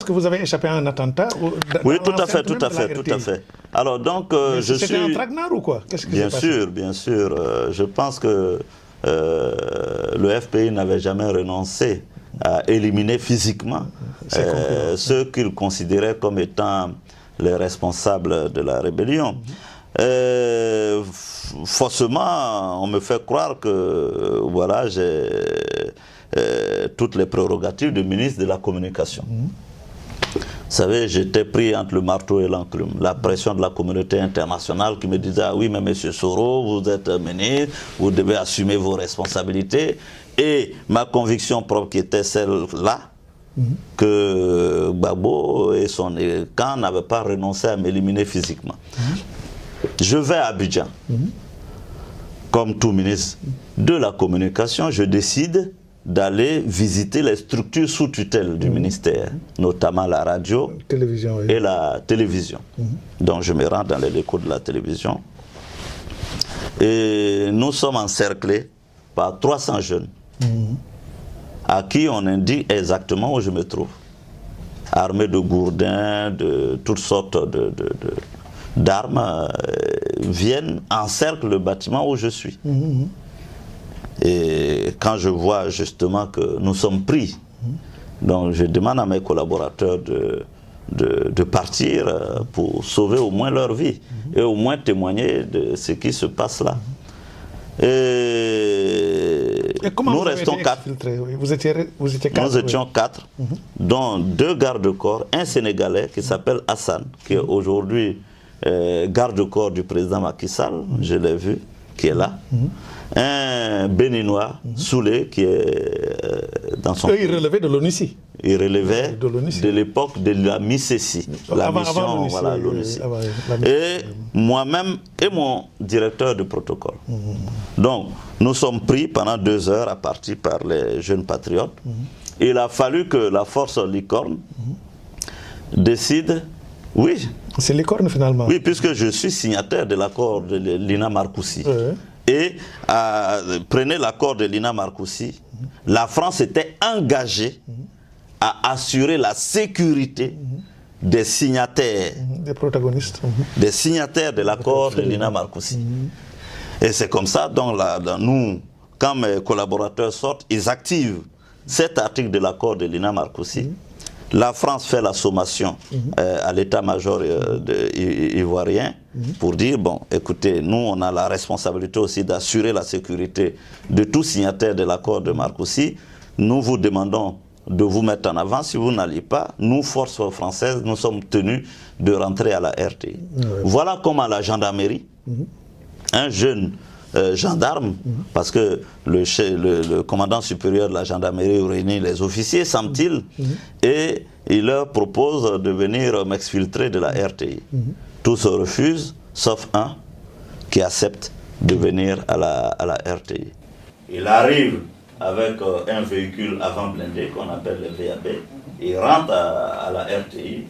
que vous avez échappé à un attentat? Oui, tout à fait, tout à fait, tout à fait. Alors donc, je suis... C'était un traquenard ou quoi? Qu'est-ce qui s'est passé? Bien sûr, bien sûr. Je pense que le FPI n'avait jamais renoncé à éliminer physiquement ceux qu'il considérait comme étant les responsables de la rébellion. Faussement, on me fait croire que voilà, j'ai toutes les prérogatives de ministre de la Communication. Vous savez, j'étais pris entre le marteau et l'enclume. La pression de la communauté internationale qui me disait « Ah oui, mais monsieur Soro, vous êtes ministre, vous devez assumer vos responsabilités. » Et ma conviction propre qui était celle-là, que Gbagbo et son camp n'avaient pas renoncé à m'éliminer physiquement. Je vais à Abidjan. Comme tout ministre de la Communication, je décide d'aller visiter les structures sous tutelle du ministère, notamment la radio et la télévision. Donc je me rends dans les locaux de la télévision. Et nous sommes encerclés par 300 jeunes à qui on indique exactement où je me trouve. Armés de gourdins, de toutes sortes d'armes, viennent, encerclent le bâtiment où je suis. Et quand je vois justement que nous sommes pris, donc je demande à mes collaborateurs de partir pour sauver au moins leur vie et au moins témoigner de ce qui se passe là. Et comment nous restons 4. Vous étiez 4. Nous étions 4, dont 2 gardes-corps, un Sénégalais qui s'appelle Hassan, qui est aujourd'hui garde-corps du président Macky Sall, je l'ai vu, qui est là. Un Béninois, Soulé, qui est dans son... Il relevait de l'ONUCI. Il relevait de l'époque de la MICESI, la mission, voilà, l'ONUCI. Et moi-même et mon directeur de protocole. Donc, nous sommes pris pendant 2 heures à partir par les jeunes patriotes. Il a fallu que la force licorne décide, oui. C'est licorne finalement. Oui, puisque je suis signataire de l'accord de Lina Marcoussi. Et prenez l'accord de Lina Marcoussi, la France était engagée à assurer la sécurité des signataires, des protagonistes, des signataires de l'accord de Lina Marcoussi. Et c'est comme ça, donc nous, quand mes collaborateurs sortent, ils activent cet article de l'accord de Lina Marcoussi. La France fait la sommation à l'état-major ivoirien pour dire, bon, écoutez, nous, on a la responsabilité aussi d'assurer la sécurité de tous signataires de l'accord de Marcoussi. Nous vous demandons de vous mettre en avant. Si vous n'allez pas, nous, forces françaises, nous sommes tenus de rentrer à la RTI. Voilà comment la gendarmerie, un jeune gendarme, parce que le commandant supérieur de la gendarmerie réunit les officiers, semble-t-il, et il leur propose de venir m'exfiltrer de la RTI. Tous se refusent, sauf un qui accepte de venir à la RTI. Il arrive avec un véhicule avant blindé qu'on appelle le VAB, il rentre à la RTI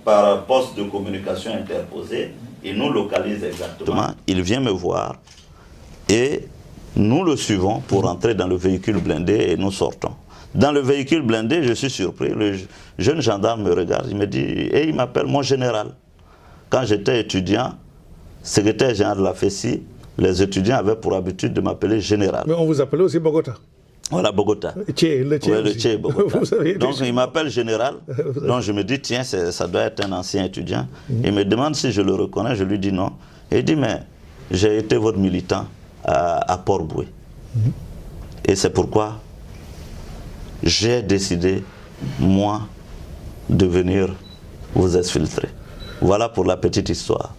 par poste de communication interposé. Il nous localise exactement. Il vient me voir et nous le suivons pour rentrer dans le véhicule blindé et nous sortons. Dans le véhicule blindé, je suis surpris. Le jeune gendarme me regarde, il me dit, et il m'appelle mon général. Quand j'étais étudiant, secrétaire général de la FESI, les étudiants avaient pour habitude de m'appeler général. Mais on vous appelait aussi Bogota. Voilà, Bogota. Le Tché Bogota. Donc il m'appelle général. Donc je me dis, tiens, ça doit être un ancien étudiant. Il me demande si je le reconnais, je lui dis non. Et il dit, mais j'ai été votre militant à Port-Boué. Et c'est pourquoi j'ai décidé, moi, de venir vous exfiltrer. Voilà pour la petite histoire.